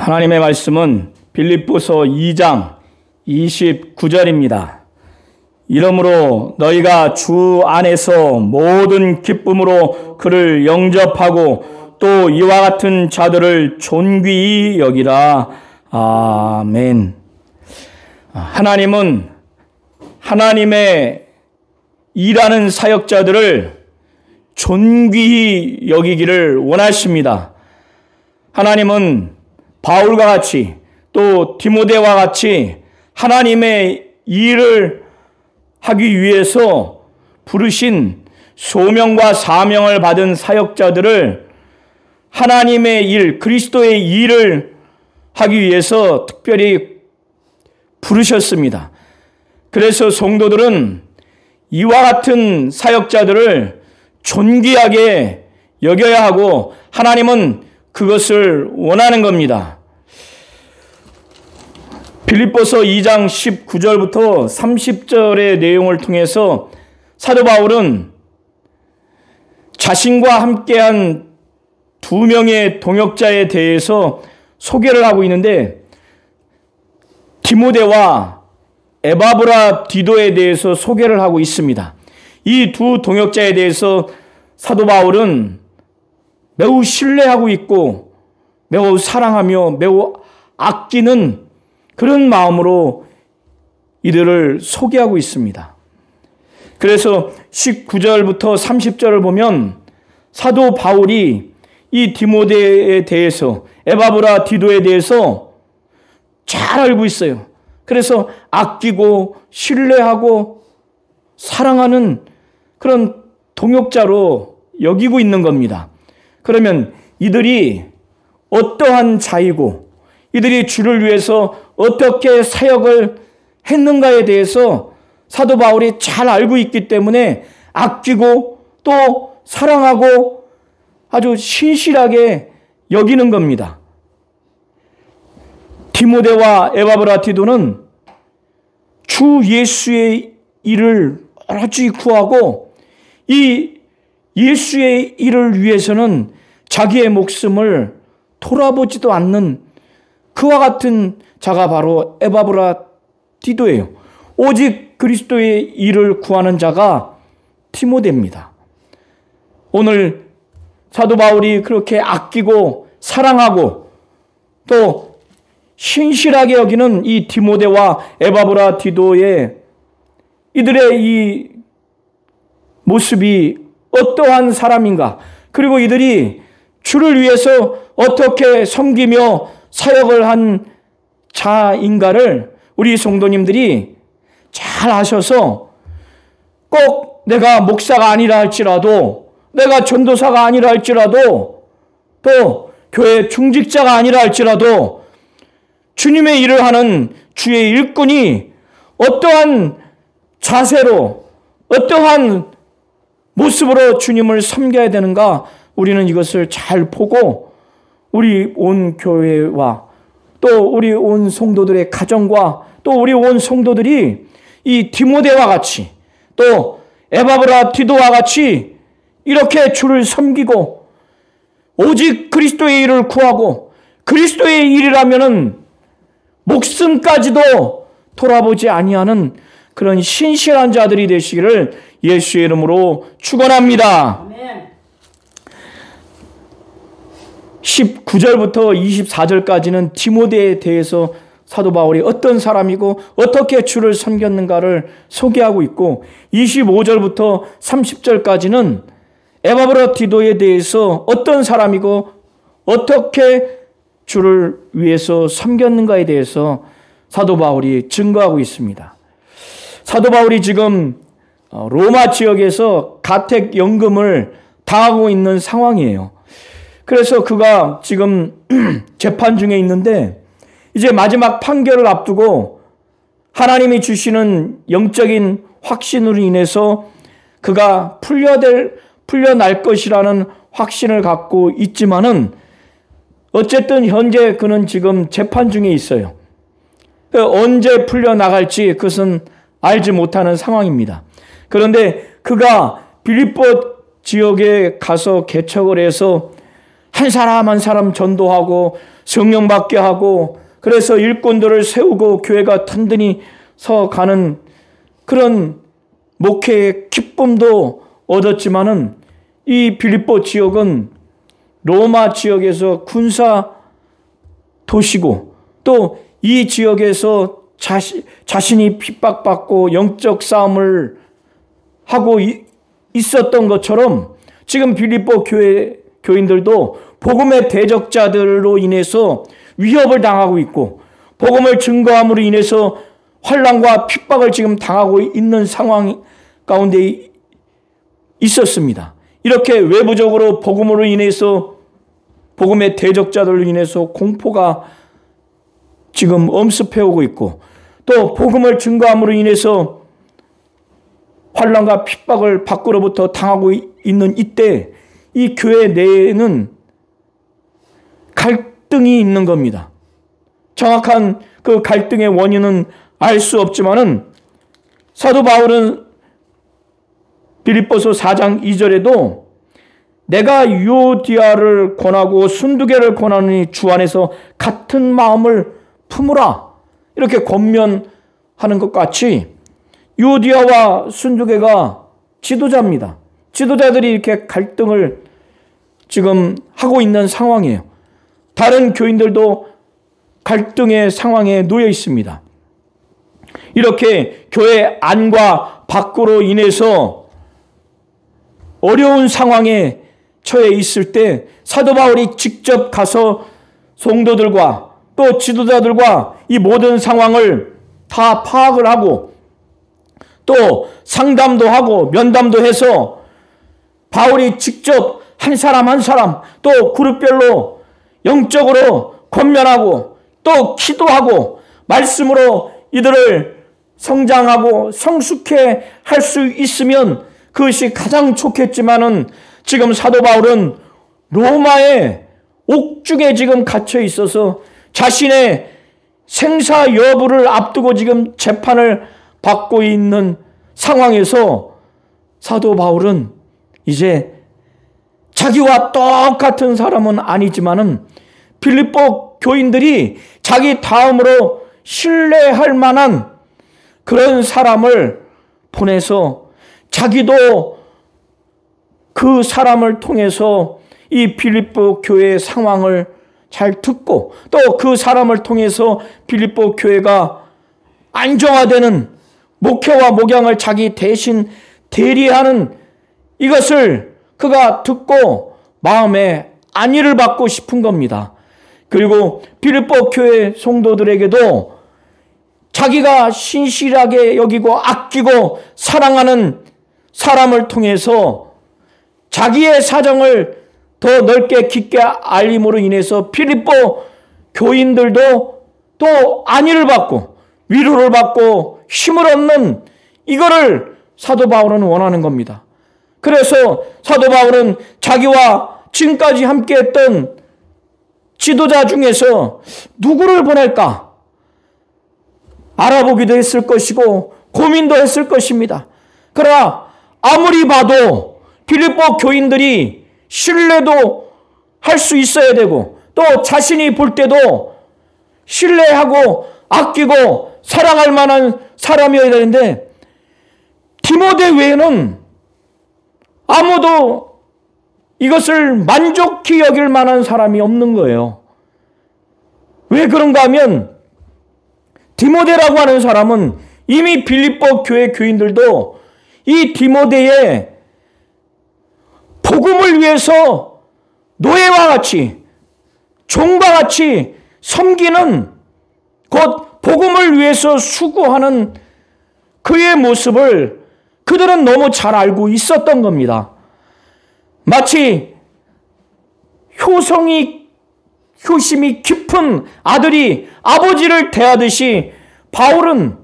하나님의 말씀은 빌립보서 2장 29절입니다. 이러므로 너희가 주 안에서 모든 기쁨으로 그를 영접하고 또 이와 같은 자들을 존귀히 여기라. 아멘. 하나님은 하나님의 일하는 사역자들을 존귀히 여기기를 원하십니다. 하나님은 바울과 같이 또 디모데와 같이 하나님의 일을 하기 위해서 부르신 소명과 사명을 받은 사역자들을 하나님의 일, 그리스도의 일을 하기 위해서 특별히 부르셨습니다. 그래서 성도들은 이와 같은 사역자들을 존귀하게 여겨야 하고 하나님은 그것을 원하는 겁니다. 빌립보서 2장 19절부터 30절의 내용을 통해서 사도 바울은 자신과 함께한 두 명의 동역자에 대해서 소개를 하고 있는데 디모데와 에바브라디도에 대해서 소개를 하고 있습니다. 이 두 동역자에 대해서 사도 바울은 매우 신뢰하고 있고 매우 사랑하며 매우 아끼는 그런 마음으로 이들을 소개하고 있습니다. 그래서 19절부터 30절을 보면 사도 바울이 이 디모데에 대해서 에바브라디도에 대해서 잘 알고 있어요. 그래서 아끼고 신뢰하고 사랑하는 그런 동역자로 여기고 있는 겁니다. 그러면 이들이 어떠한 자이고 이들이 주를 위해서 어떻게 사역을 했는가에 대해서 사도 바울이 잘 알고 있기 때문에 아끼고 또 사랑하고 아주 신실하게 여기는 겁니다. 디모데와 에바브라디도는 주 예수의 일을 오로지 구하고 이 예수의 일을 위해서는 자기의 목숨을 돌아보지도 않는 그와 같은 자가 바로 에바브라디도예요. 오직 그리스도의 일을 구하는 자가 디모데입니다. 오늘 사도 바울이 그렇게 아끼고 사랑하고 또 신실하게 여기는 이 디모데와 에바브라디도의 이들의 이 모습이 어떠한 사람인가, 그리고 이들이 주를 위해서 어떻게 섬기며 사역을 한 자인가를 우리 성도님들이 잘 아셔서 꼭 내가 목사가 아니라 할지라도, 내가 전도사가 아니라 할지라도, 또 교회 중직자가 아니라 할지라도 주님의 일을 하는 주의 일꾼이 어떠한 자세로 어떠한 모습으로 주님을 섬겨야 되는가, 우리는 이것을 잘 보고 우리 온 교회와 또 우리 온 성도들의 가정과 또 우리 온 성도들이 이 디모데와 같이 또 에바브라디도와 같이 이렇게 주를 섬기고 오직 그리스도의 일을 구하고 그리스도의 일이라면은 목숨까지도 돌아보지 아니하는 그런 신실한 자들이 되시기를 예수의 이름으로 축원합니다. 아멘. 19절부터 24절까지는 디모데에 대해서 사도 바울이 어떤 사람이고 어떻게 주를 섬겼는가를 소개하고 있고 25절부터 30절까지는 에바브라디도에 대해서 어떤 사람이고 어떻게 주를 위해서 섬겼는가에 대해서 사도 바울이 증거하고 있습니다. 사도 바울이 지금 로마 지역에서 가택연금을 당하고 있는 상황이에요. 그래서 그가 지금 재판 중에 있는데 이제 마지막 판결을 앞두고 하나님이 주시는 확신으로 인해서 그가 풀려날 것이라는 확신을 갖고 있지만은 어쨌든 현재 그는 지금 재판 중에 있어요. 언제 풀려나갈지 그것은 알지 못하는 상황입니다. 그런데 그가 빌립보 지역에 가서 개척을 해서 한 사람 한 사람 전도하고 성령 받게 하고, 그래서 일꾼들을 세우고 교회가 든든히 서가는 그런 목회의 기쁨도 얻었지만은, 이 빌립보 지역은 로마 지역에서 군사 도시고, 또 이 지역에서 자신이 핍박받고 영적 싸움을 하고 있었던 것처럼, 지금 빌립보 교인들도 복음의 대적자들로 인해서 위협을 당하고 있고, 복음을 증거함으로 인해서 환난과 핍박을 지금 당하고 있는 상황 가운데 있었습니다. 이렇게 외부적으로 복음으로 인해서, 복음의 대적자들로 인해서 공포가 지금 엄습해오고 있고, 또 복음을 증거함으로 인해서 환난과 핍박을 밖으로부터 당하고 있는 이때, 이 교회 내에는 갈등이 있는 겁니다. 정확한 그 갈등의 원인은 알 수 없지만은, 사도 바울은 빌립보서 4장 2절에도 내가 유오디아를 권하고 순두개를 권하느니 주 안에서 같은 마음을 품으라, 이렇게 권면하는 것 같이, 유오디아와 순두개가 지도자입니다. 지도자들이 이렇게 갈등을 지금 하고 있는 상황이에요. 다른 교인들도 갈등의 상황에 놓여 있습니다. 이렇게 교회 안과 밖으로 인해서 어려운 상황에 처해 있을 때, 사도 바울이 직접 가서 성도들과 또 지도자들과 이 모든 상황을 다 파악을 하고, 또 상담도 하고 면담도 해서 바울이 직접 한 사람 한 사람, 또 그룹별로 영적으로 권면하고, 또 기도하고 말씀으로 이들을 성장하고 성숙해 할 수 있으면 그것이 가장 좋겠지만은, 지금 사도 바울은 로마의 옥중에 지금 갇혀 있어서 자신의 생사 여부를 앞두고 지금 재판을 받고 있는 상황에서, 사도 바울은 이제 자기와 똑같은 사람은 아니지만은 빌립보 교인들이 자기 다음으로 신뢰할 만한 그런 사람을 보내서, 자기도 그 사람을 통해서 이 빌립보 교회의 상황을 잘 듣고, 또 그 사람을 통해서 빌립보 교회가 안정화되는 목회와 목양을 자기 대신 대리하는 이것을 그가 듣고 마음에 안위를 받고 싶은 겁니다. 그리고 빌립보 교회 성도들에게도 자기가 신실하게 여기고 아끼고 사랑하는 사람을 통해서 자기의 사정을 더 넓게 깊게 알림으로 인해서 빌립보 교인들도 또 안위를 받고 위로를 받고 힘을 얻는, 이거를 사도 바울은 원하는 겁니다. 그래서 사도 바울은 자기와 지금까지 함께했던 지도자 중에서 누구를 보낼까 알아보기도 했을 것이고 고민도 했을 것입니다. 그러나 아무리 봐도 빌립보 교인들이 신뢰도 할 수 있어야 되고, 또 자신이 볼 때도 신뢰하고 아끼고 사랑할 만한 사람이어야 되는데, 디모데 외에는 아무도 이것을 만족히 여길 만한 사람이 없는 거예요. 왜 그런가 하면, 디모데라고 하는 사람은 이미 빌립보 교회 교인들도 이 디모데의 복음을 위해서 노예와 같이, 종과 같이 섬기는, 곧 복음을 위해서 수고하는 그의 모습을 그들은 너무 잘 알고 있었던 겁니다. 마치 효심이 깊은 아들이 아버지를 대하듯이, 바울은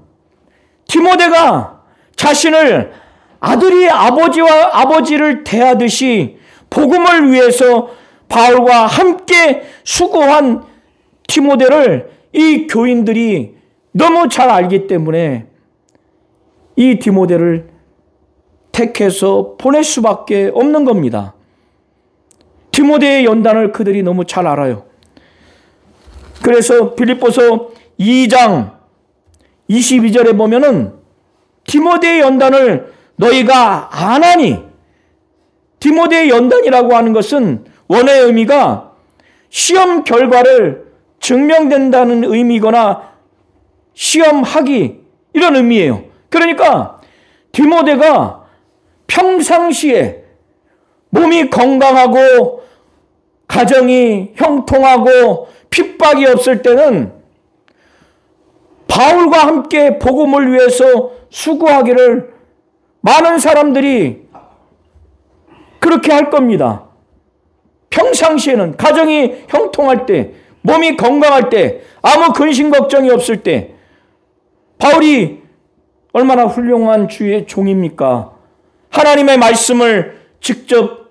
디모데가 자신을 아들이 아버지를 대하듯이 복음을 위해서 바울과 함께 수고한 디모데를 이 교인들이 너무 잘 알기 때문에 이 디모데를 택해서 보낼 수밖에 없는 겁니다. 디모데의 연단을 그들이 너무 잘 알아요. 그래서 빌립보서 2장 22절에 보면은 디모데의 연단을 너희가 안 하니, 디모데의 연단이라고 하는 것은 원어의 의미가 시험 결과를 증명된다는 의미거나 시험하기, 이런 의미예요. 그러니까 디모데가 평상시에 몸이 건강하고 가정이 형통하고 핍박이 없을 때는 바울과 함께 복음을 위해서 수고하기를 많은 사람들이 그렇게 할 겁니다. 평상시에는 가정이 형통할 때, 몸이 건강할 때, 아무 근심 걱정이 없을 때 바울이 얼마나 훌륭한 주의 종입니까? 하나님의 말씀을 직접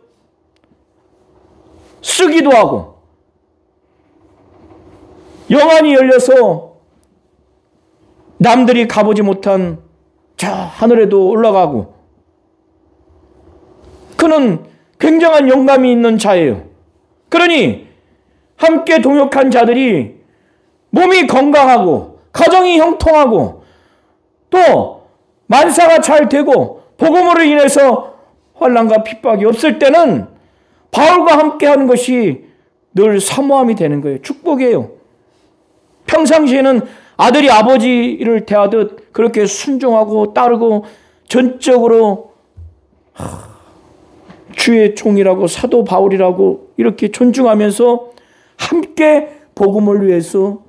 쓰기도 하고, 영안이 열려서 남들이 가보지 못한 저 하늘에도 올라가고, 그는 굉장한 영감이 있는 자예요. 그러니 함께 동역한 자들이 몸이 건강하고 가정이 형통하고 또 만사가 잘 되고 복음으로 인해서 환난과 핍박이 없을 때는 바울과 함께 하는 것이 늘 사모함이 되는 거예요. 축복이에요. 평상시에는 아들이 아버지를 대하듯 그렇게 순종하고 따르고 전적으로 주의 종이라고, 사도 바울이라고 이렇게 존중하면서 함께 복음을 위해서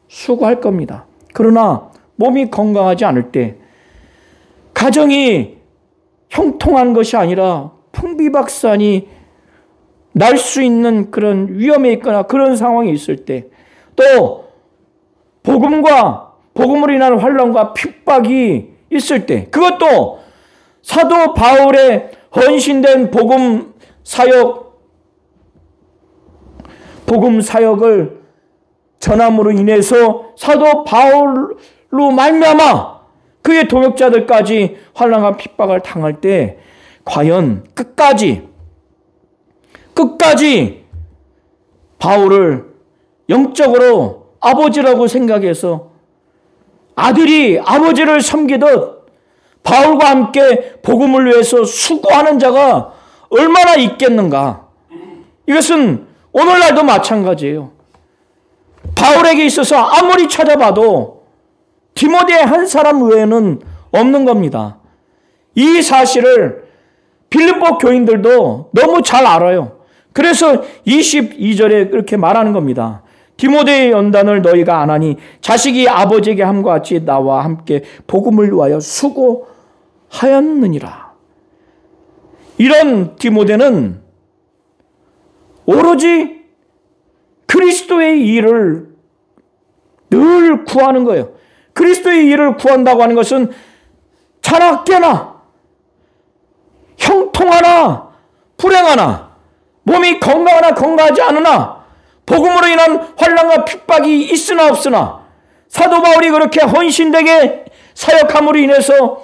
수고할 겁니다. 그러나 몸이 건강하지 않을 때, 가정이 형통한 것이 아니라 풍비박산이 날 수 있는 그런 위험에 있거나 그런 상황이 있을 때, 또 복음으로 인한 환난과 핍박이 있을 때, 그것도 사도 바울의 헌신된 복음 사역을 전함으로 인해서 사도 바울로 말미암아 그의 동역자들까지 환난과 핍박을 당할 때, 과연 끝까지 바울을 영적으로 아버지라고 생각해서 아들이 아버지를 섬기듯 바울과 함께 복음을 위해서 수고하는 자가 얼마나 있겠는가? 이것은 오늘날도 마찬가지예요. 바울에게 있어서 아무리 찾아봐도 디모데 한 사람 외에는 없는 겁니다. 이 사실을 빌립보 교인들도 너무 잘 알아요. 그래서 22절에 그렇게 말하는 겁니다. 디모데의 연단을 너희가 안 하니 자식이 아버지에게 함과 같이 나와 함께 복음을 위하여 수고하였느니라. 이런 디모데는 오로지 그리스도의 일을 늘 구하는 거예요. 그리스도의 일을 구한다고 하는 것은 자나깨나 형통하나 불행하나 몸이 건강하나 건강하지 않으나 복음으로 인한 환난과 핍박이 있으나 없으나 사도 바울이 그렇게 헌신되게 사역함으로 인해서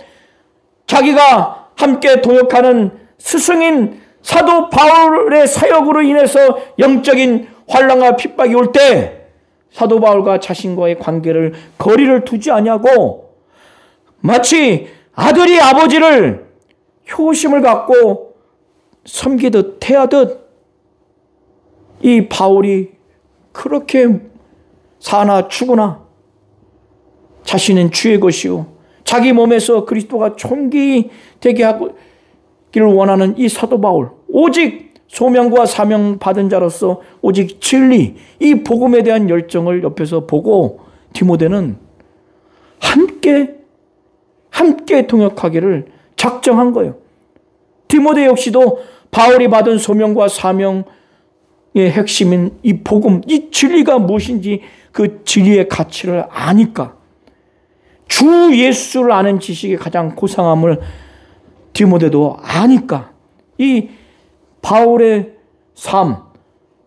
자기가 함께 동역하는 스승인 사도 바울의 사역으로 인해서 영적인 환난과 핍박이 올 때 사도 바울과 자신과의 관계를 거리를 두지 아니하고 마치 아들이 아버지를 효심을 갖고 섬기듯 태하듯 이 바울이 그렇게 사나 죽으나 자신은 주의 것이요 자기 몸에서 그리스도가 존귀 되게 하기를 원하는 이 사도 바울, 오직 소명과 사명 받은 자로서 오직 진리, 이 복음에 대한 열정을 옆에서 보고 디모데는 함께 동역하기를 작정한 거예요. 디모데 역시도 바울이 받은 소명과 사명의 핵심인 이 복음, 이 진리가 무엇인지 그 진리의 가치를 아니까, 주 예수를 아는 지식이 가장 고상함을 디모데도 아니까 이 바울의 삶,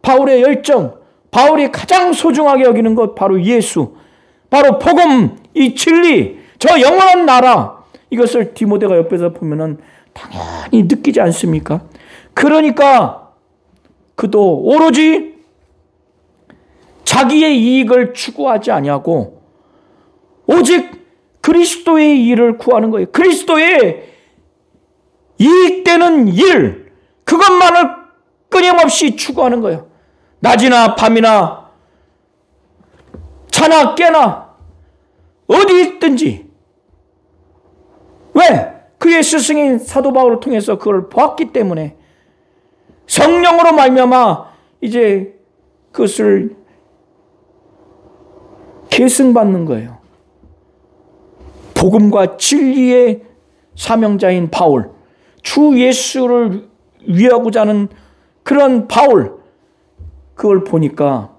바울의 열정, 바울이 가장 소중하게 여기는 것 바로 예수, 바로 복음, 이 진리, 저 영원한 나라, 이것을 디모데가 옆에서 보면은 당연히 느끼지 않습니까? 그러니까 그도 오로지 자기의 이익을 추구하지 아니하고 오직 그리스도의 일을 구하는 거예요. 그리스도의 이익되는 일, 그것만을 끊임없이 추구하는 거예요. 낮이나 밤이나 자나 깨나 어디 있든지. 왜? 그의 스승인 사도 바울을 통해서 그걸 보았기 때문에 성령으로 말미암아 이제 그것을 계승받는 거예요. 복음과 진리의 사명자인 바울, 주 예수를 위하고자 하는 그런 바울, 그걸 보니까,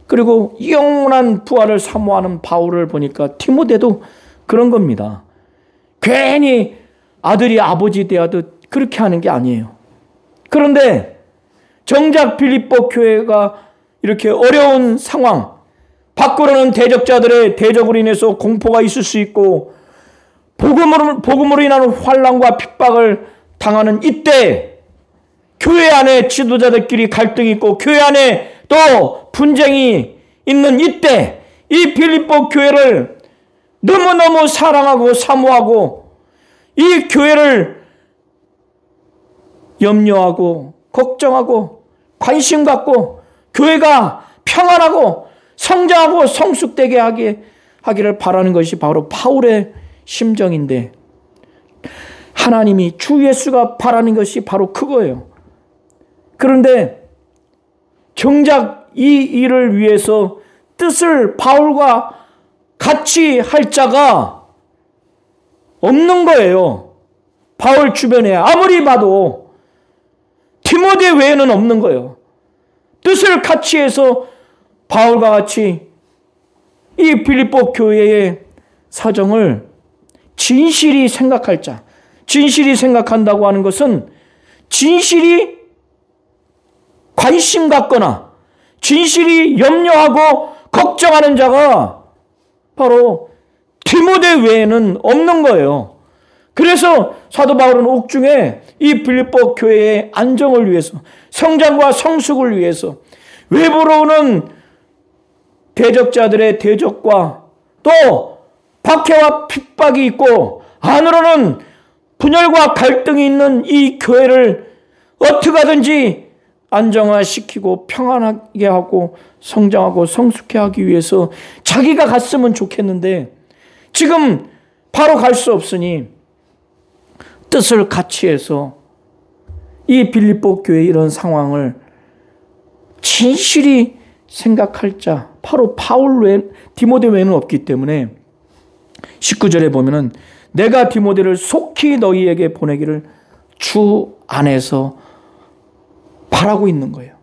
그리고 영원한 부활을 사모하는 바울을 보니까 디모데도 그런 겁니다. 괜히 아들이 아버지 대하듯 그렇게 하는 게 아니에요. 그런데 정작 빌립보 교회가 이렇게 어려운 상황, 밖으로는 대적자들의 대적으로 인해서 공포가 있을 수 있고 복음으로 인한 환난과 핍박을 당하는 이때, 교회 안에 지도자들끼리 갈등이 있고 교회 안에 또 분쟁이 있는 이때, 이 빌립보 교회를 너무너무 사랑하고 사모하고 이 교회를 염려하고 걱정하고 관심 갖고 교회가 평안하고 성장하고 성숙되게 하기를 바라는 것이 바로 바울의 심정인데, 하나님이 주 예수가 바라는 것이 바로 그거예요. 그런데 정작 이 일을 위해서 뜻을 바울과 같이 할 자가 없는 거예요. 바울 주변에 아무리 봐도 디모데 외에는 없는 거예요. 뜻을 같이 해서 바울과 같이 이 빌립보 교회의 사정을 진실이 생각할 자, 진실이 생각한다고 하는 것은 진실이 관심 갖거나 진실이 염려하고 걱정하는 자가 바로 디모데 외에는 없는 거예요. 그래서 사도 바울은 옥중에 이 빌립보 교회의 안정을 위해서, 성장과 성숙을 위해서, 외부로는 대적자들의 대적과 또 박해와 핍박이 있고 안으로는 분열과 갈등이 있는 이 교회를 어떻게 하든지 안정화시키고 평안하게 하고 성장하고 성숙해 하기 위해서 자기가 갔으면 좋겠는데 지금 바로 갈 수 없으니 뜻을 같이 해서 이 빌립보 교회의 이런 상황을 진실이 생각할 자, 바로 바울 외, 디모데 외에는 없기 때문에 19절에 보면은 내가 디모데를 속히 너희에게 보내기를 주 안에서 바라고 있는 거예요.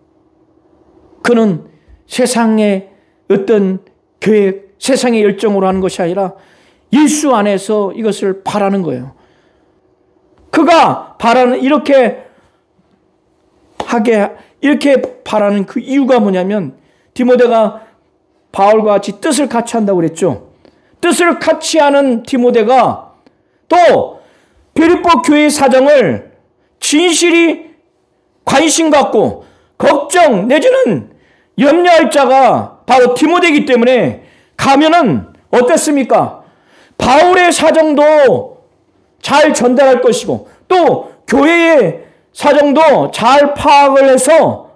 그는 세상의 어떤 계획, 세상의 열정으로 하는 것이 아니라 예수 안에서 이것을 바라는 거예요. 그가 바라는, 이렇게 바라는 그 이유가 뭐냐면, 디모데가 바울과 같이 뜻을 같이 한다고 그랬죠. 뜻을 같이 하는 디모데가 또 빌립보 교회의 사정을 진실이 관심 갖고 걱정 내지는 염려할 자가 바로 디모데이기 때문에 가면은 어땠습니까? 바울의 사정도 잘 전달할 것이고 또 교회의 사정도 잘 파악을 해서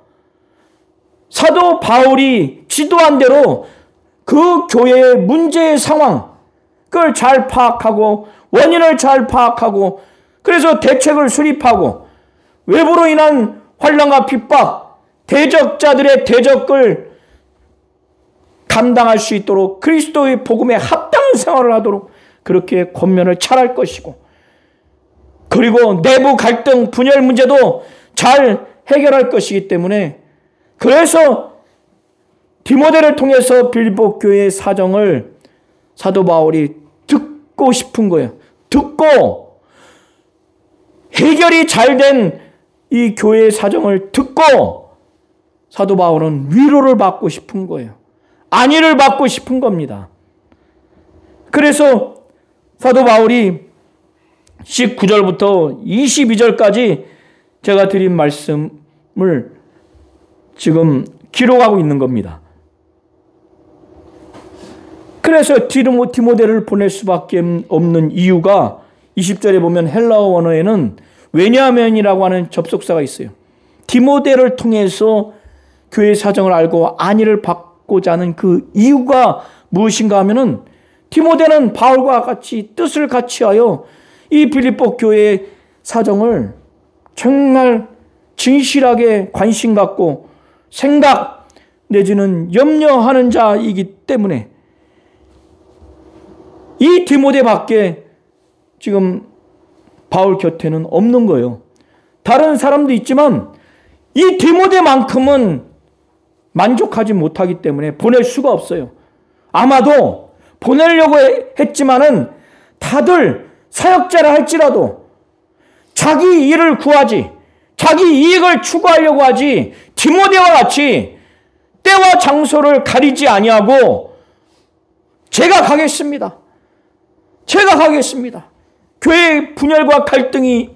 사도 바울이 지도한 대로 그 교회의 문제의 상황, 그걸 잘 파악하고 원인을 잘 파악하고 그래서 대책을 수립하고 외부로 인한 환난과 핍박, 대적자들의 대적을 감당할 수 있도록 그리스도의 복음에 합당한 생활을 하도록 그렇게 권면을 잘할 것이고, 그리고 내부 갈등, 분열 문제도 잘 해결할 것이기 때문에, 그래서 디모데를 통해서 빌립보 교회의 사정을 사도 바울이 듣고 싶은 거예요. 듣고 해결이 잘 된 이 교회의 사정을 듣고 사도 바울은 위로를 받고 싶은 거예요. 안위를 받고 싶은 겁니다. 그래서 사도 바울이 19절부터 22절까지 제가 드린 말씀을 지금 기록하고 있는 겁니다. 그래서 디모데를 보낼 수밖에 없는 이유가 20절에 보면 헬라어 원어에는 왜냐하면이라고 하는 접속사가 있어요. 디모데를 통해서 교회 사정을 알고 안위를 받고자 하는 그 이유가 무엇인가 하면은 디모데는 바울과 같이 뜻을 같이 하여 이 빌립보 교회의 사정을 정말 진실하게 관심 갖고 생각 내지는 염려하는 자이기 때문에 이 디모데밖에 지금 바울 곁에는 없는 거예요. 다른 사람도 있지만 이 디모데만큼은 만족하지 못하기 때문에 보낼 수가 없어요. 아마도 보내려고 했지만은 다들 사역자라 할지라도 자기 일을 구하지, 자기 이익을 추구하려고 하지, 디모데와 같이 때와 장소를 가리지 아니하고 제가 가겠습니다. 교회 분열과 갈등이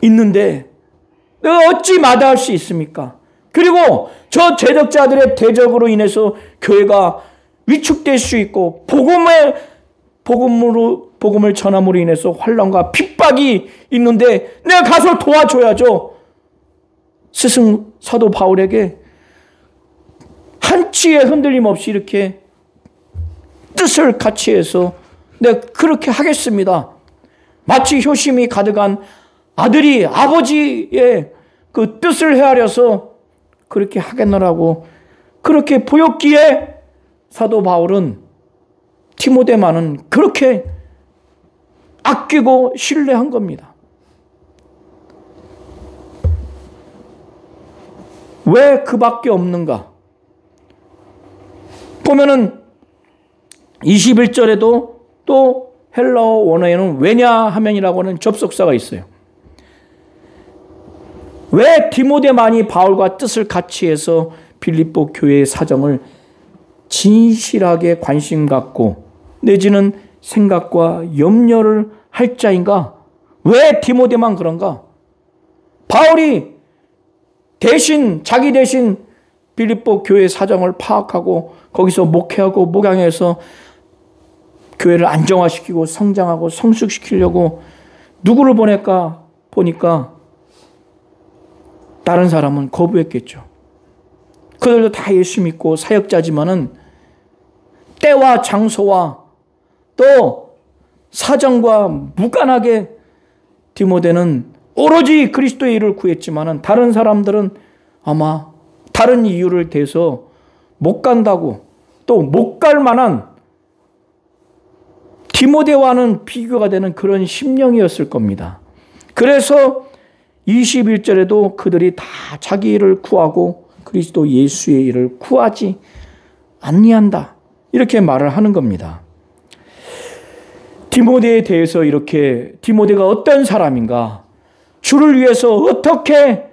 있는데 내가 어찌 마다할 수 있습니까? 그리고 저 제적자들의 대적으로 인해서 교회가 위축될 수 있고 복음을 전함으로 인해서 환난과 핍박이 있는데 내가 가서 도와줘야죠. 스승 사도 바울에게 한치의 흔들림 없이 이렇게 뜻을 같이 해서 내가 그렇게 하겠습니다. 마치 효심이 가득한 아들이 아버지의 그 뜻을 헤아려서 그렇게 하겠노라고 그렇게 보였기에 사도 바울은 디모데만은 그렇게 아끼고 신뢰한 겁니다. 왜 그밖에 없는가? 보면은 21절에도 또 헬라어 원어에는 왜냐하면이라고 하는 접속사가 있어요. 왜 디모데만이 바울과 뜻을 같이 해서 빌립보 교회의 사정을 진실하게 관심 갖고 내지는 생각과 염려를 할 자인가? 왜 디모데만 그런가? 바울이 자기 대신 빌립보 교회 사정을 파악하고 거기서 목회하고 목양해서 교회를 안정화시키고 성장하고 성숙시키려고 누구를 보낼까 보니까 다른 사람은 거부했겠죠. 그들도 다 예수 믿고 사역자지만은 때와 장소와 또 사정과 무관하게 디모데는 오로지 그리스도의 일을 구했지만은 다른 사람들은 아마 다른 이유를 대서 못 간다고 또 못 갈 만한 디모데와는 비교가 되는 그런 심령이었을 겁니다. 그래서 21절에도 그들이 다 자기 일을 구하고 그리스도 예수의 일을 구하지 아니한다. 이렇게 말을 하는 겁니다. 디모데에 대해서 이렇게 디모데가 어떤 사람인가? 주를 위해서 어떻게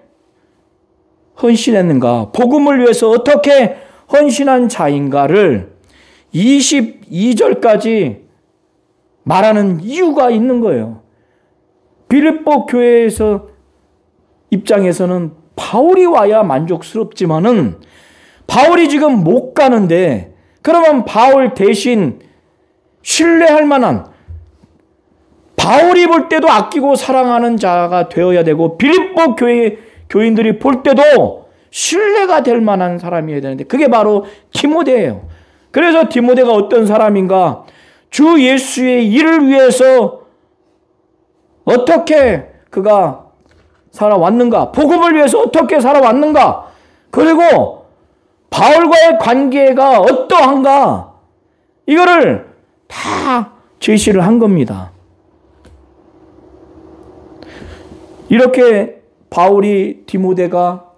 헌신했는가? 복음을 위해서 어떻게 헌신한 자인가를 22절까지 말하는 이유가 있는 거예요. 빌립보 교회에서 입장에서는 바울이 와야 만족스럽지만은 바울이 지금 못 가는데 그러면 바울 대신 신뢰할 만한 바울이 볼 때도 아끼고 사랑하는 자가 되어야 되고 빌립보 교회 교인들이 볼 때도 신뢰가 될 만한 사람이어야 되는데 그게 바로 디모데예요. 그래서 디모데가 어떤 사람인가? 주 예수의 일을 위해서 어떻게 그가 살아왔는가? 복음을 위해서 어떻게 살아왔는가? 그리고 바울과의 관계가 어떠한가? 이거를 다 제시를 한 겁니다. 이렇게 바울이 디모데가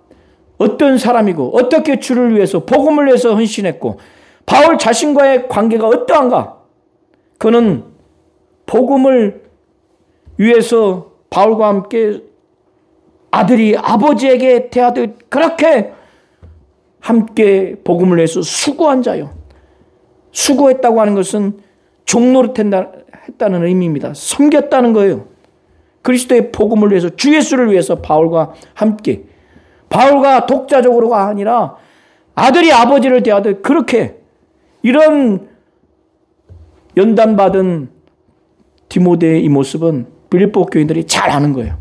어떤 사람이고 어떻게 주를 위해서 복음을 위해서 헌신했고 바울 자신과의 관계가 어떠한가? 그는 복음을 위해서 바울과 함께 아들이 아버지에게 대하듯 그렇게 함께 복음을 위해서 수고한 자요. 수고했다고 하는 것은 종노릇했다는 의미입니다. 섬겼다는 거예요. 그리스도의 복음을 위해서 주 예수를 위해서 바울과 함께 바울과 독자적으로가 아니라 아들이 아버지를 대하듯 그렇게 이런 연단받은 디모데의 이 모습은 빌립보 교인들이 잘 아는 거예요.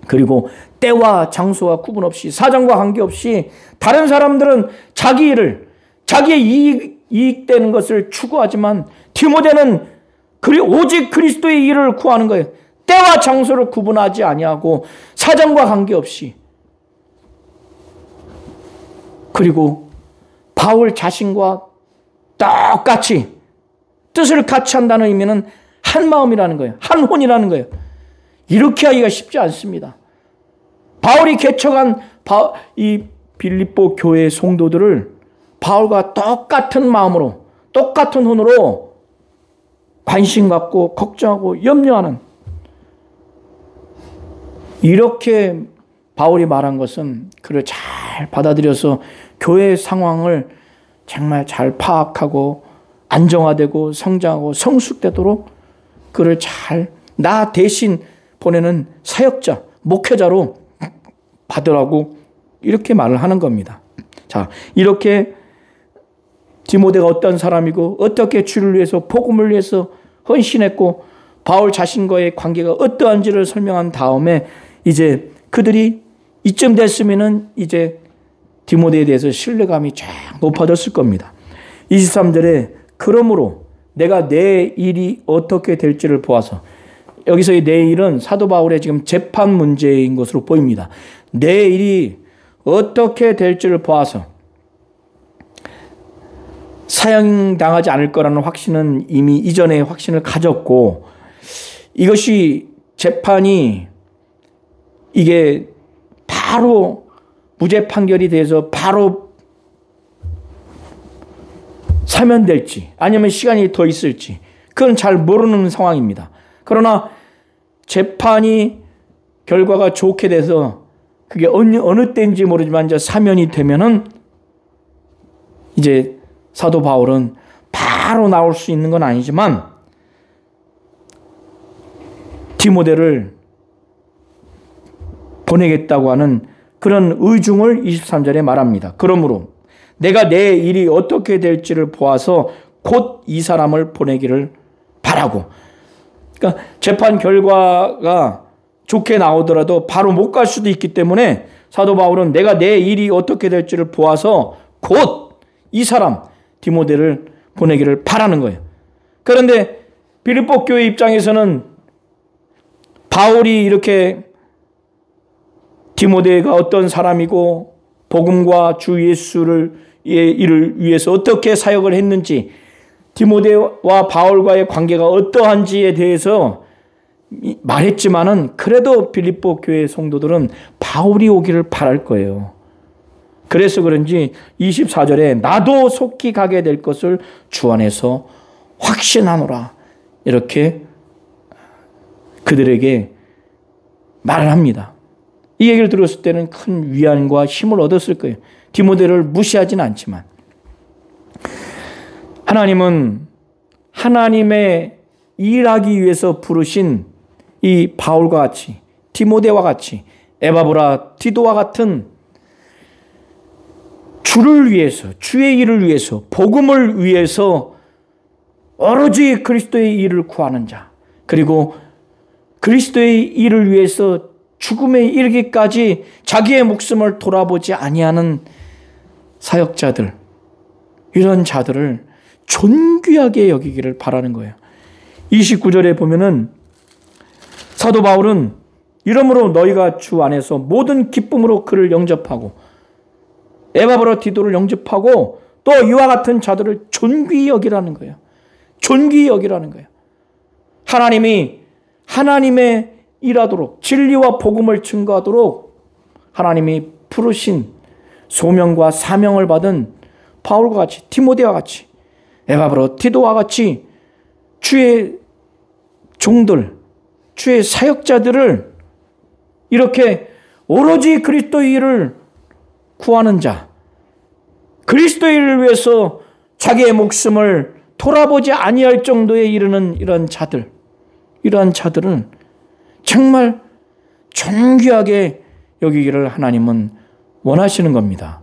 그리고 때와 장소와 구분 없이 사정과 관계없이 다른 사람들은 자기 일을 자기의 이익되는 것을 추구하지만 디모데는 오직 그리스도의 일을 구하는 거예요. 때와 장소를 구분하지 아니하고 사정과 관계없이. 그리고 바울 자신과 똑같이 뜻을 같이 한다는 의미는 한 마음이라는 거예요. 한 혼이라는 거예요. 이렇게 하기가 쉽지 않습니다. 바울이 개척한 이 빌립보 교회 성도들을 바울과 똑같은 마음으로 똑같은 혼으로 관심 갖고 걱정하고 염려하는, 이렇게 바울이 말한 것은 그를 잘 받아들여서 교회의 상황을 정말 잘 파악하고 안정화되고 성장하고 성숙되도록 그를 잘 나 대신 보내는 사역자, 목회자로 받으라고 이렇게 말을 하는 겁니다. 자, 이렇게 디모데가 어떤 사람이고 어떻게 주를 위해서 복음을 위해서 헌신했고 바울 자신과의 관계가 어떠한지를 설명한 다음에 이제 그들이 이쯤 됐으면은 이제 디모데에 대해서 신뢰감이 쫙 높아졌을 겁니다. 23절에 그러므로 내가 내 일이 어떻게 될지를 보아서, 여기서의 내 일은 사도 바울의 지금 재판 문제인 것으로 보입니다. 내 일이 어떻게 될지를 보아서 사형당하지 않을 거라는 확신은 이미 이전에 확신을 가졌고, 이것이 재판이 이게 바로 무죄 판결이 돼서 바로 사면될지 아니면 시간이 더 있을지 그건 잘 모르는 상황입니다. 그러나 재판이 결과가 좋게 돼서 그게 어느 때인지 모르지만 이제 사면이 되면은 이제 사도 바울은 바로 나올 수 있는 건 아니지만 디모데를 보내겠다고 하는 그런 의중을 23절에 말합니다. 그러므로 내가 내 일이 어떻게 될지를 보아서 곧 이 사람을 보내기를 바라고. 그러니까 재판 결과가 좋게 나오더라도 바로 못 갈 수도 있기 때문에 사도 바울은 내가 내 일이 어떻게 될지를 보아서 곧 이 사람 디모데를 보내기를 바라는 거예요. 그런데 빌립보 교회 입장에서는 바울이 이렇게 디모데가 어떤 사람이고 복음과 주 예수의 일을 위해서 어떻게 사역을 했는지, 디모데와 바울과의 관계가 어떠한지에 대해서 말했지만은 그래도 빌립보 교회 성도들은 바울이 오기를 바랄 거예요. 그래서 그런지 24절에 나도 속히 가게 될 것을 주 안에서 확신하노라, 이렇게 그들에게 말을 합니다. 이 얘기를 들었을 때는 큰 위안과 힘을 얻었을 거예요. 디모데를 무시하지는 않지만 하나님은 하나님의 일하기 위해서 부르신 이 바울과 같이 디모데와 같이 에바브라 디도와 같은 주를 위해서, 주의 일을 위해서, 복음을 위해서 오로지 그리스도의 일을 구하는 자, 그리고 그리스도의 일을 위해서 죽음에 이르기까지 자기의 목숨을 돌아보지 아니하는 사역자들, 이런 자들을 존귀하게 여기기를 바라는 거예요. 29절에 보면은 사도 바울은 이러므로 너희가 주 안에서 모든 기쁨으로 그를 영접하고 에바브라 디도를 영접하고 또 이와 같은 자들을 존귀히 여기라는 거예요. 존귀히 여기라는 거예요. 하나님이 하나님의 일하도록 진리와 복음을 증거하도록 하나님이 부르신 소명과 사명을 받은 바울과 같이 디모데와 같이 에바브라 디도와 같이 주의 종들, 주의 사역자들을 이렇게 오로지 그리스도의 일을 구하는 자, 그리스도의 일을 위해서 자기의 목숨을 돌아보지 아니할 정도에 이르는 이러한 자들은 정말 존귀하게 여기기를 하나님은 원하시는 겁니다.